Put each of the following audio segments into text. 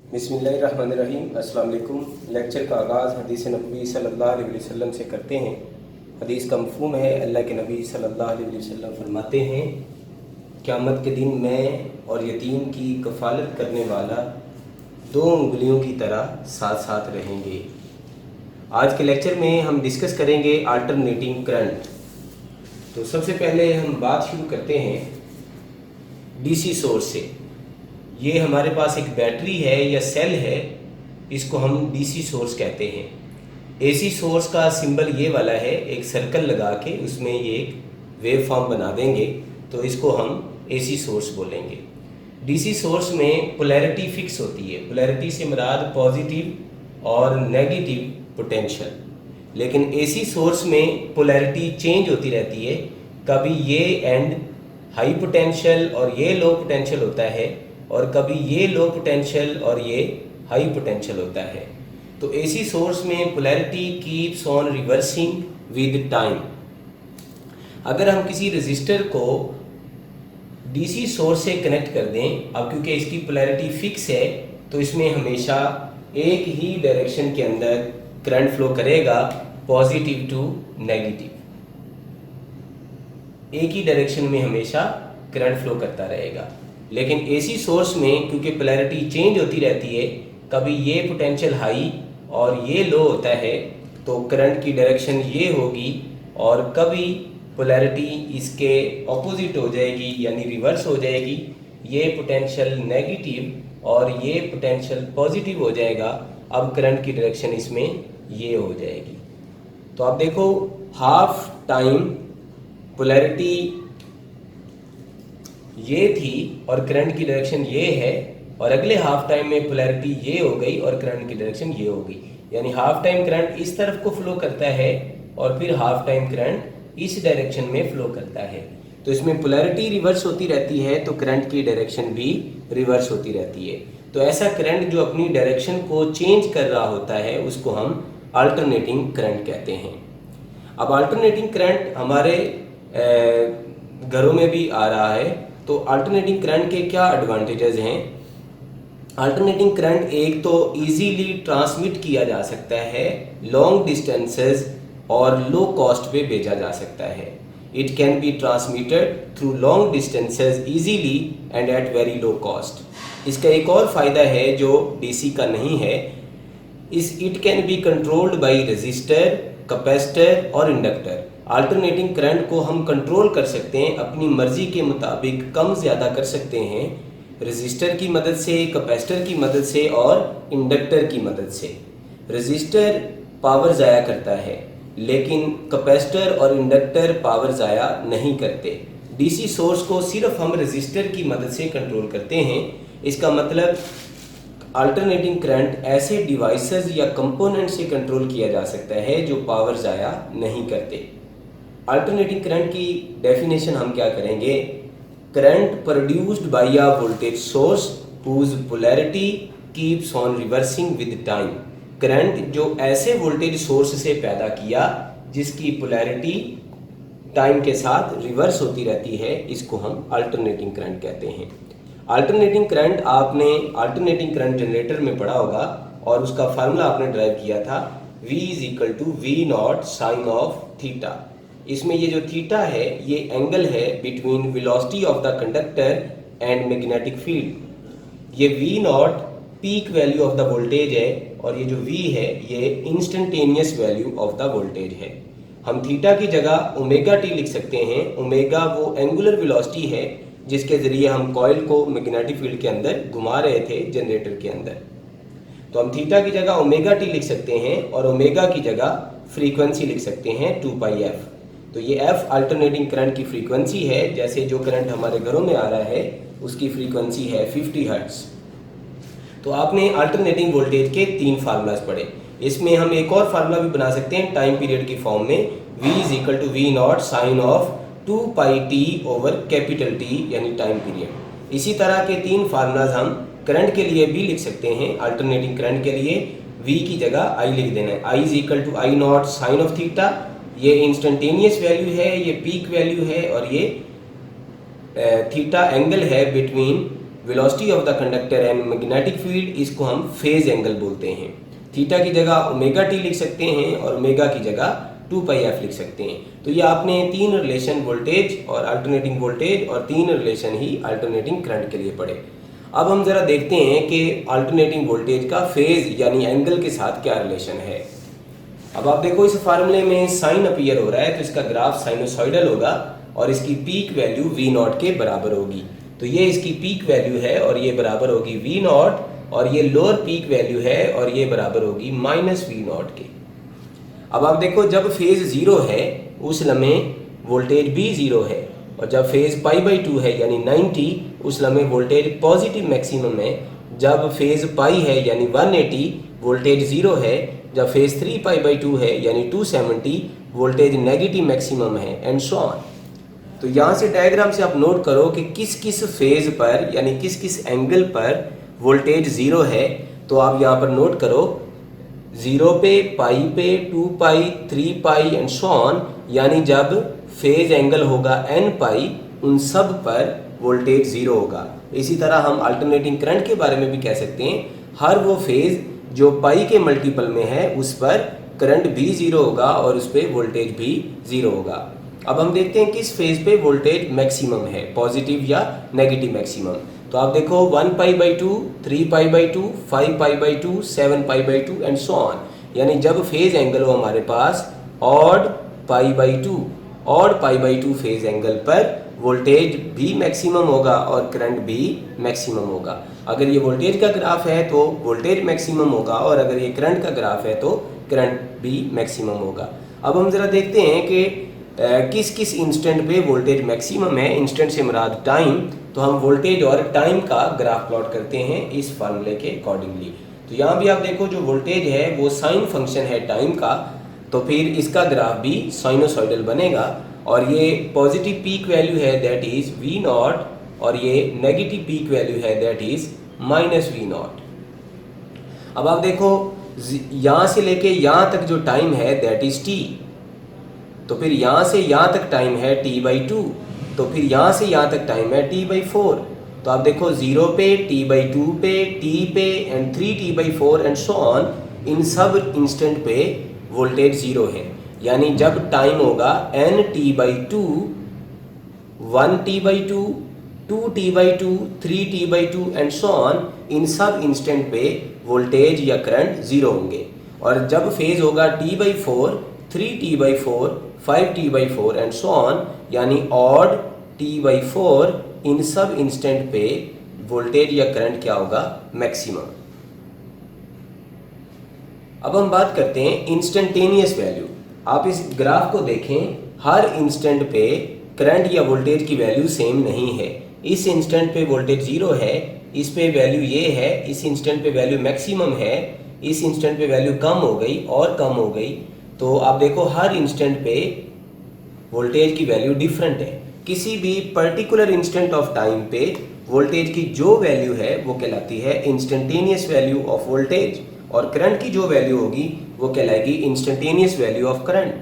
बिस्मिल्लाहिर्रहमानिर्रहीम। अस्सलाम वालेकुम। लेक्चर का आगाज़ हदीस नबी सल्लल्लाहु अलैहि वसल्लम से करते हैं। हदीस का मफ़हूम है, अल्लाह के नबी सल्लल्लाहु अलैहि वसल्लम फरमाते हैं, क़यामत के दिन मैं और यतीम की कफ़ालत करने वाला दो उंगलियों की तरह साथ साथ रहेंगे। आज के लेक्चर में हम डिस्कस करेंगे अल्टरनेटिंग करंट। तो सबसे पहले हम बात शुरू करते हैं डीसी सोर्स से। ये हमारे पास एक बैटरी है या सेल है, इसको हम डीसी सोर्स कहते हैं। एसी सोर्स का सिंबल ये वाला है, एक सर्कल लगा के उसमें ये एक वेव फॉर्म बना देंगे तो इसको हम एसी सोर्स बोलेंगे। डीसी सोर्स में पोलैरिटी फिक्स होती है। पोलैरिटी से मुराद पॉजिटिव और नेगेटिव पोटेंशियल। लेकिन एसी सोर्स में पोलैरिटी चेंज होती रहती है। कभी ये एंड हाई पोटेंशियल और ये लो पोटेंशियल होता है, और कभी ये लो पोटेंशियल और ये हाई पोटेंशियल होता है। तो एसी सोर्स में polarity keeps on reversing with time. अगर हम किसी रेजिस्टर को डीसी सोर्स से कनेक्ट कर दें, अब क्योंकि इसकी पोलैरिटी फिक्स है तो इसमें हमेशा एक ही डायरेक्शन के अंदर करंट फ्लो करेगा, पॉजिटिव टू नेगेटिव। एक ही डायरेक्शन में हमेशा करंट फ्लो करता रहेगा। लेकिन एसी सोर्स में क्योंकि पोलैरिटी चेंज होती रहती है, कभी ये पोटेंशियल हाई और ये लो होता है तो करंट की डायरेक्शन ये होगी, और कभी पोलैरिटी इसके ऑपोजिट हो जाएगी यानी रिवर्स हो जाएगी। ये पोटेंशियल नेगेटिव और ये पोटेंशियल पॉजिटिव हो जाएगा। अब करंट की डायरेक्शन इसमें ये हो जाएगी। तो आप देखो, हाफ टाइम पोलैरिटी ये थी और करंट की डायरेक्शन ये है, और अगले हाफ टाइम में पोलैरिटी ये हो गई और करंट की डायरेक्शन ये हो गई। यानी हाफ टाइम करंट इस तरफ को फ्लो करता है और फिर हाफ टाइम करंट इस डायरेक्शन में फ्लो करता है। तो इसमें पोलैरिटी रिवर्स होती रहती है तो करंट की डायरेक्शन भी रिवर्स होती रहती है। तो ऐसा करंट जो अपनी डायरेक्शन को चेंज कर रहा होता है उसको हम अल्टरनेटिंग करंट कहते हैं। अब अल्टरनेटिंग करंट हमारे घरों में भी आ रहा है। तो अल्टरनेटिंग करंट के क्या एडवांटेजेस हैं? अल्टरनेटिंग करंट एक तो इजीली ट्रांसमिट किया जा सकता है, लॉन्ग डिस्टेंसेस और लो कॉस्ट पे भेजा जा सकता है। It can be transmitted through long distances easily and at very low cost. इसका एक और फायदा है जो डीसी का नहीं है, it can be controlled by resistor, capacitor और इंडक्टर। अल्टरनेटिंग करंट को हम कंट्रोल कर सकते हैं, अपनी मर्जी के मुताबिक कम ज़्यादा कर सकते हैं, रेजिस्टर की मदद से, कैपेसिटर की मदद से और इंडक्टर की मदद से। रेजिस्टर पावर ज़ाया करता है लेकिन कैपेसिटर और इंडक्टर पावर ज़ाया नहीं करते। डीसी सोर्स को सिर्फ हम रेजिस्टर की मदद से कंट्रोल करते हैं। इसका मतलब अल्टरनेटिंग करंट ऐसे डिवाइसेस या कंपोनेंट से कंट्रोल किया जा सकता है जो पावर ज़ाया नहीं करते। अल्टरनेटिंग करंट की डेफिनेशन हम क्या करेंगे? Current produced by a voltage source whose polarity keeps on reversing with time. Current जो ऐसे वोल्टेज सोर्स से पैदा किया जिसकी पोलैरिटी टाइम के साथ रिवर्स होती रहती है, इसको हम अल्टरनेटिंग करंट कहते हैं। अल्टरनेटिंग करंट आपने अल्टरनेटिंग करंट जनरेटर में पढ़ा होगा और उसका फार्मूला आपने ड्राइव किया था, V = V0 sine of theta. इसमें ये जो थीटा है ये एंगल है between velocity of the conductor and magnetic field. ये V0 peak value of the voltage है और ये जो V है ये instantaneous value of the voltage है। हम थीटा की जगह ओमेगा टी लिख सकते हैं। ओमेगा वो एंगुलर वेलोसिटी है जिसके ज़रिए हम कॉइल को मैग्नेटिक फील्ड के अंदर घुमा रहे थे जनरेटर के अंदर। तो हम थीटा की जगह ओमेगा टी लिख सकते हैं और ओमेगा की जगह फ्रीक्वेंसी लिख सकते हैं 2πf। तो ये f अल्टरनेटिंग करंट की फ्रीक्वेंसी है। जैसे जो करंट हमारे घरों में आ रहा है उसकी फ्रीक्वेंसी है 50 हर्ट्ज। तो आपने अल्टरनेटिंग वोल्टेज के 3 फार्मूलाज पढ़े। इसमें हम एक और फार्मूला भी बना सकते हैं टाइम पीरियड की फॉर्म में, V = V0 sine of 2πt/T यानी टाइम पीरियड। इसी तरह के 3 फार्मूलाज हम करंट के लिए भी लिख सकते हैं। अल्टरनेटिंग करंट के लिए V की जगह I लिख देना है। I = I0 sine of theta, ये इंस्टेंटेनियस वैल्यू है, ये पीक वैल्यू है, और ये थीटा एंगल है between velocity of the conductor and magnetic field, इसको हम फेज एंगल बोलते हैं। थीटा की जगह ओमेगा टी लिख सकते हैं और ओमेगा की जगह 2πf लिख सकते हैं। तो ये आपने 3 रिलेशन वोल्टेज और अल्टरनेटिंग वोल्टेज और 3 रिलेशन ही अल्टरनेटिंग करंट के लिए पढ़े। अब हम जरा देखते हैं कि अल्टरनेटिंग वोल्टेज का फेज यानी एंगल के साथ क्या रिलेशन है। अब आप देखो इस फार्मूले में साइन अपीयर हो रहा है, तो इसका ग्राफ साइनोसॉइडल होगा और इसकी पीक वैल्यू V0 के बराबर होगी। तो ये इसकी पीक वैल्यू है और ये बराबर होगी V0, और ये लोअर पीक वैल्यू है और ये बराबर होगी -V0 के। अब आप देखो जब फेज 0 है उस लम्हे वोल्टेज भी 0 है, और जब फेज π/2 है यानी 90 उस लम्हे वोल्टेज पॉजिटिव मैक्सिमम है। जब फेज π है यानी 180 वोल्टेज 0 है। जब फेज 3π/2 है यानी 270 वोल्टेज नेगेटिव मैक्सिमम है, एंड सो ऑन। तो यहाँ से डायग्राम से आप नोट करो कि किस किस फेज पर यानी किस किस एंगल पर वोल्टेज 0 है। तो आप यहाँ पर नोट करो 0 पे, पाई पे, 2π, 3π एंड सो ऑन, यानी जब फेज एंगल होगा nπ उन सब पर वोल्टेज 0 होगा। इसी तरह हम अल्टरनेटिंग करंट के बारे में भी कह सकते हैं, हर वो फेज जो पाई के मल्टीपल में है उस पर करंट भी 0 होगा और उस पर वोल्टेज भी 0 होगा। अब हम देखते हैं किस फेज पे वोल्टेज मैक्सिमम है, पॉजिटिव या नेगेटिव मैक्सिमम। तो आप देखो 1π/2, 3π/2, 5π/2, 7π/2 एंड सो ऑन, यानी जब फेज एंगल हो हमारे पास ऑड π/2, ऑड π/2 फेज एंगल पर वोल्टेज भी मैक्सिमम होगा और करंट भी मैक्सिमम होगा। अगर ये वोल्टेज का ग्राफ है तो वोल्टेज मैक्सिमम होगा, और अगर ये करंट का ग्राफ है तो करंट भी मैक्सिमम होगा। अब हम जरा देखते हैं कि किस किस इंस्टेंट पे वोल्टेज मैक्सिमम है। इंस्टेंट से मुराद टाइम, तो हम वोल्टेज और टाइम का ग्राफ प्लॉट करते हैं इस फार्मूले के अकॉर्डिंगली। तो यहाँ भी आप देखो जो वोल्टेज है वो साइन फंक्शन है टाइम का, तो फिर इसका ग्राफ भी साइनोसॉइडल बनेगा, और ये पॉजिटिव पीक वैल्यू है दैट इज V0, और ये नेगेटिव पीक वैल्यू है दैट इज -V0। अब आप देखो यहाँ से लेके यहाँ तक जो टाइम है दैट इज t, तो फिर यहाँ से यहाँ तक टाइम है t/2, तो फिर यहाँ से यहाँ तक टाइम है t/4। तो आप देखो 0 पे, t/2 पे, t पे and 3t/4 and so on, इन सब इंस्टेंट पे वोल्टेज 0 है। यानी जब टाइम होगा n/t/2, 1t/2, 2t/2, 3t/2 and so on, इन सब इंस्टेंट पे वोल्टेज या करंट 0 होंगे। और जब फेज होगा t/4, 3t/4, 5t/4 and so on, यानी ऑड t/4, इन सब इंस्टेंट पे वोल्टेज या करंट क्या होगा, मैक्सिमम। अब हम बात करते हैं इंस्टेंटेनियस वैल्यू। आप इस ग्राफ को देखें, हर इंस्टेंट पे करंट या वोल्टेज की वैल्यू सेम नहीं है। इस इंस्टेंट पे वोल्टेज 0 है, इस पे वैल्यू ये है, इस इंस्टेंट पे वैल्यू मैक्सिमम है, इस इंस्टेंट पे वैल्यू कम हो गई और कम हो गई। तो आप देखो हर इंस्टेंट पे वोल्टेज की वैल्यू डिफरेंट है। किसी भी पर्टिकुलर इंस्टेंट ऑफ टाइम पे वोल्टेज की जो वैल्यू है वो कहलाती है इंस्टेंटेनियस वैल्यू ऑफ वोल्टेज, और करंट की जो वैल्यू होगी वो कहलाएगी इंस्टेंटेनियस वैल्यू ऑफ करंट।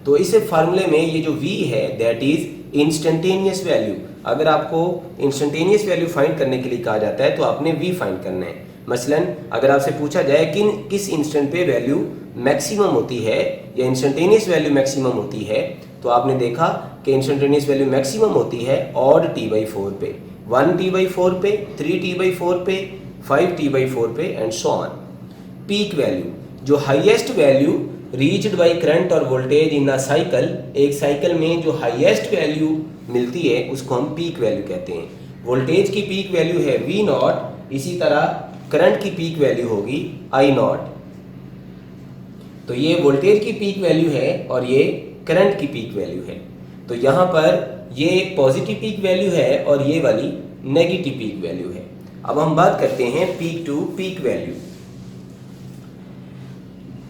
तो इस फार्मूले में ये जो V है दैट इज इंस्टेंटेनियस वैल्यू। अगर आपको इंस्टेंटेनियस वैल्यू फाइंड करने के लिए कहा जाता है तो आपने V फाइंड करना है। मसलन अगर आपसे पूछा जाए कि किस इंस्टेंट पे वैल्यू मैक्सिमम होती है या इंस्टेंटेनियस वैल्यू मैक्सिमम होती है, तो आपने देखा कि इंस्टेंटेनियस वैल्यू मैक्सिमम होती है ऑड t/4 पे, 1t/4 पे, 3t/4 पे, 5t/4 पे and so on. Peak value, जो highest value reached by current और वोल्टेज इन अ साइकिल, एक साइकिल में जो हाईएस्ट वैल्यू मिलती है उसको हम पीक वैल्यू कहते हैं। वोल्टेज की पीक वैल्यू है V0, इसी तरह करंट की पीक वैल्यू होगी I0। तो ये वोल्टेज की पीक वैल्यू है और ये करंट की पीक वैल्यू है। तो यहाँ पर ये एक पॉजिटिव पीक वैल्यू है और ये वाली नेगेटिव पीक वैल्यू है। अब हम बात करते हैं peak to peak value.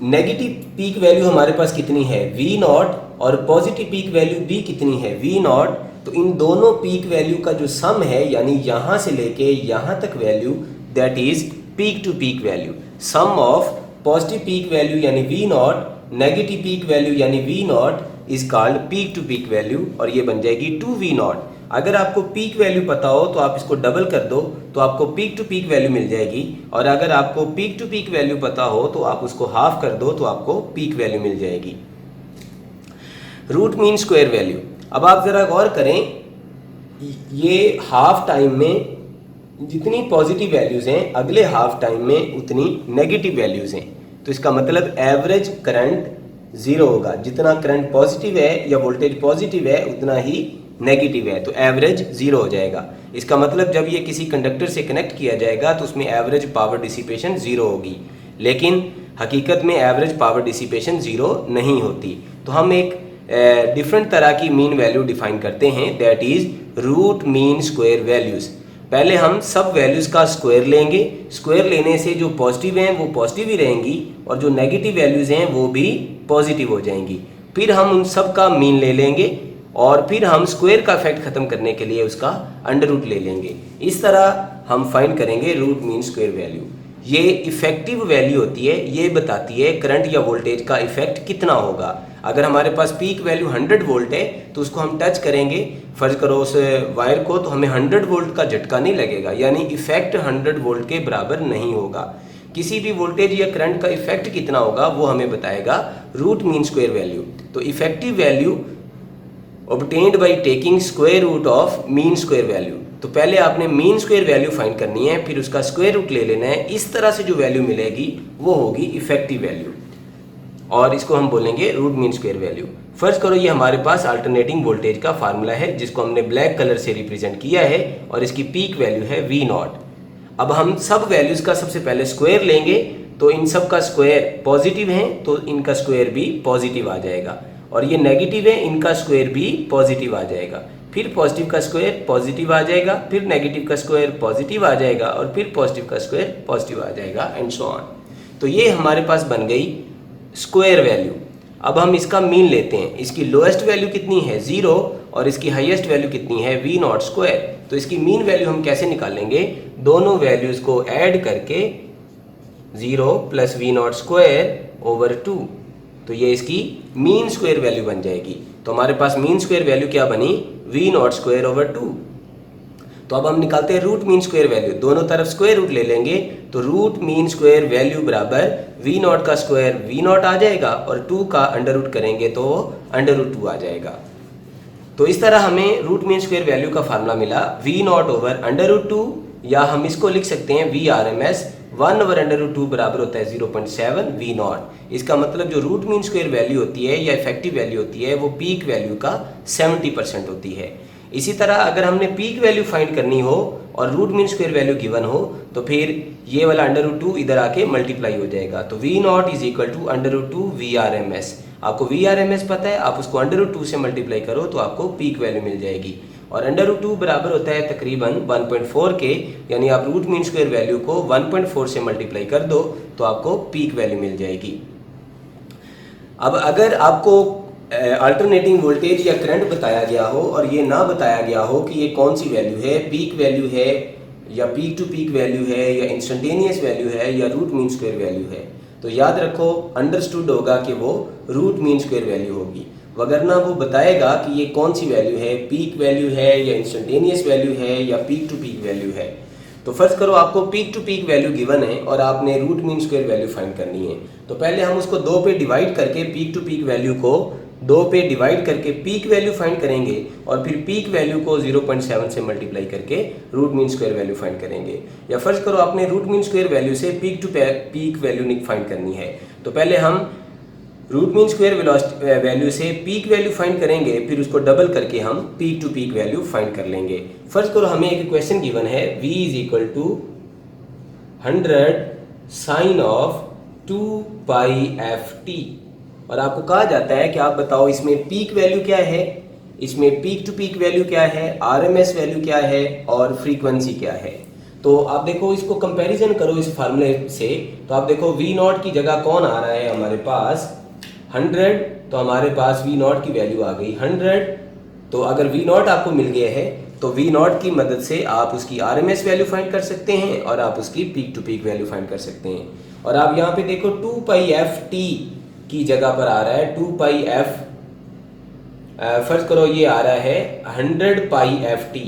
Negative peak value हमारे पास कितनी है, V0, और पॉजिटिव पीक वैल्यू भी कितनी है, V0। तो इन दोनों पीक वैल्यू का जो सम है, यानी यहाँ से लेके यहाँ तक value, that is peak to peak value. Sum of positive peak value यानी V0, नेगेटिव पीक वैल्यू यानी V0 is called peak to peak value, और ये बन जाएगी 2V0। अगर आपको पीक वैल्यू पता हो तो आप इसको डबल कर दो तो आपको पीक टू पीक वैल्यू मिल जाएगी, और अगर आपको पीक टू पीक वैल्यू पता हो तो आप उसको हाफ कर दो तो आपको पीक वैल्यू मिल जाएगी। रूट मीन स्क्वायर वैल्यू, अब आप जरा गौर करें, ये हाफ टाइम में जितनी पॉजिटिव वैल्यूज हैं अगले हाफ टाइम में उतनी नेगेटिव वैल्यूज हैं, तो इसका मतलब एवरेज करंट जीरो होगा। जितना करंट पॉजिटिव है या वोल्टेज पॉजिटिव है उतना ही नेगेटिव है, तो एवरेज जीरो हो जाएगा। इसका मतलब जब ये किसी कंडक्टर से कनेक्ट किया जाएगा तो उसमें एवरेज पावर डिसिपेशन जीरो होगी, लेकिन हकीकत में एवरेज पावर डिसिपेशन जीरो नहीं होती। तो हम एक डिफरेंट तरह की मीन वैल्यू डिफाइन करते हैं, that is root mean square values. पहले हम सब वैल्यूज का स्क्वायर लेंगे, स्क्वायर लेने से जो पॉजिटिव हैं वो पॉजिटिव ही रहेंगी और जो नेगेटिव वैल्यूज हैं वो भी पॉजिटिव हो जाएंगी। फिर हम उन सब का मीन ले लेंगे और फिर हम स्क्वायर का इफेक्ट खत्म करने के लिए उसका अंडर रूट ले लेंगे। इस तरह हम फाइंड करेंगे रूट मीन स्क्वायर वैल्यू। ये इफेक्टिव वैल्यू होती है, ये बताती है करंट या वोल्टेज का इफेक्ट कितना होगा। अगर हमारे पास पीक वैल्यू 100 वोल्ट है तो उसको हम टच करेंगे, फर्ज करो उस वायर को, तो हमें 100 वोल्ट का झटका नहीं लगेगा, यानी इफेक्ट 100 वोल्ट के बराबर नहीं होगा। किसी भी वोल्टेज या करंट का इफेक्ट कितना होगा वो हमें बताएगा रूट मीन स्क्वायर वैल्यू। तो effective value obtained by taking square root of mean square value. तो पहले आपने मीन स्क्वायर वैल्यू फाइंड करनी है, फिर उसका स्क्वायर रूट ले लेना है। इस तरह से जो वैल्यू मिलेगी वो होगी इफेक्टिव वैल्यू, और इसको हम बोलेंगे root mean square value. First करो ये हमारे पास अल्टरनेटिंग वोल्टेज का फार्मूला है जिसको हमने ब्लैक कलर से रिप्रेजेंट किया है, और इसकी पीक वैल्यू है वी नॉट। अब हम सब वैल्यूज का सबसे पहले स्क्वायर लेंगे, तो इन सब का स्क्वायर पॉजिटिव है तो इनका स्क्वायर भी पॉजिटिव आ जाएगा, और ये नेगेटिव है इनका स्क्वायर भी पॉजिटिव आ जाएगा। फिर पॉजिटिव का स्क्वायर पॉजिटिव आ जाएगा, फिर नेगेटिव का स्क्वायर पॉजिटिव आ जाएगा, और फिर पॉजिटिव का स्क्वायर पॉजिटिव आ जाएगा, एंड सो ऑन। तो ये हमारे पास बन गई स्क्वायर वैल्यू। अब हम इसका मीन लेते हैं। इसकी लोएस्ट वैल्यू कितनी है 0, और इसकी हाईएस्ट वैल्यू कितनी है वी नॉट स्क्वायर। तो इसकी मीन वैल्यू हम कैसे निकालेंगे, दोनों वैल्यूज को ऐड करके 0 plus V naught square over 2, तो ये इसकी मीन स्क्वायर वैल्यू बन जाएगी। तो हमारे पास मीन स्क्वायर वैल्यू क्या बनी, वी नॉट स्क्वायर ओवर 2। तो अब हम निकालते हैं रूट मीन स्क्वायर वैल्यू, दोनों तरफ स्क्वायर रूट ले लेंगे, तो रूट मीन स्क्वायर वैल्यू बराबर वी नॉट का स्क्वायर वी नॉट आ जाएगा, और 2 का अंडर रूट करेंगे तो अंडर रूट 2 आ जाएगा। तो इस तरह हमें रूट मीन स्क्वायर वैल्यू का फार्मूला मिला V naught over under root 2, या हम इसको लिख सकते हैं V R M S 1 over under root 2 बराबर होता है 0.7 वी नॉट। इसका मतलब जो रूट मीन स्क्वायर वैल्यू होती है या इफेक्टिव वैल्यू होती है वो पीक वैल्यू का 70% होती है। इसी तरह अगर हमने पीक वैल्यू फाइंड करनी हो और root mean square value given हो तो फिर ये वाला अंडर रूट 2 इधर आके मल्टीप्लाई हो जाएगा। तो V naught is equal to under root 2 V R M S. आपको वी आर एम एस पता है, आप उसको अंडर रूट 2 से मल्टीप्लाई करो तो आपको पीक वैल्यू मिल जाएगी, और अंडर रूट 2 बराबर होता है तकरीबन 1.4 के, यानी आप रूट मीन स्क्वायर वैल्यू को 1.4 से मल्टीप्लाई कर दो तो आपको पीक वैल्यू मिल जाएगी। अब अगर आपको अल्टरनेटिंग वोल्टेज या करंट बताया गया हो और ये ना बताया गया हो कि ये कौन सी वैल्यू है, पीक वैल्यू है या पीक टू पीक वैल्यू है या इंस्टेंटेनियस वैल्यू है या रूट मीन स्क्वायर वैल्यू है, तो याद रखो अंडरस्टूड होगा कि वो रूट मीन स्क्वायर वैल्यू होगी। वगरना वो बताएगा कि ये कौन सी वैल्यू है, पीक वैल्यू है या इंस्टेंटेनियस वैल्यू है या पीक टू पीक वैल्यू है। तो फर्ज करो आपको peak to peak value given है और आपने root mean square value find करनी है, तो पहले हम उसको 2 पे डिवाइड करके पीक टू पीक वैल्यू को 2 पे डिवाइड करके पीक वैल्यू फाइंड करेंगे, और फिर पीक वैल्यू को 0.7 से मल्टीप्लाई करके root mean square value find करेंगे। या फर्ज करो आपने रूट मीन स्क्वायर वैल्यू से peak to peak value find करनी है, तो पहले हम रूट मीन स्क्वायर वैल्यू से पीक वैल्यू फाइंड करेंगे, फिर उसको डबल करके हम peak to peak value find कर लेंगे। फर्स्ट करो हमें एक क्वेश्चन गिवन है v is equal to 100 sine of 2 pi F T, और आपको कहा जाता है कि आप बताओ इसमें पीक वैल्यू क्या है, इसमें पीक टू पीक वैल्यू क्या है, आरएमएस वैल्यू क्या है और फ्रीक्वेंसी क्या है। तो आप देखो इसको कंपैरिजन करो इस फार्मूले से, तो आप देखो वी नॉट की जगह कौन आ रहा है हमारे पास 100, तो हमारे पास वी नॉट की वैल्यू आ गई 100। तो अगर वी नॉट आपको मिल गया है तो वी नॉट की मदद से आप उसकी आरएमएस वैल्यू फाइंड कर सकते हैं और आप उसकी peak to peak value find कर सकते हैं। और आप यहाँ पे देखो 2 पाई एफ टी की जगह पर आ रहा है 2 पाई एफ फर्ज करो ये आ रहा है 100 पाई एफ टी,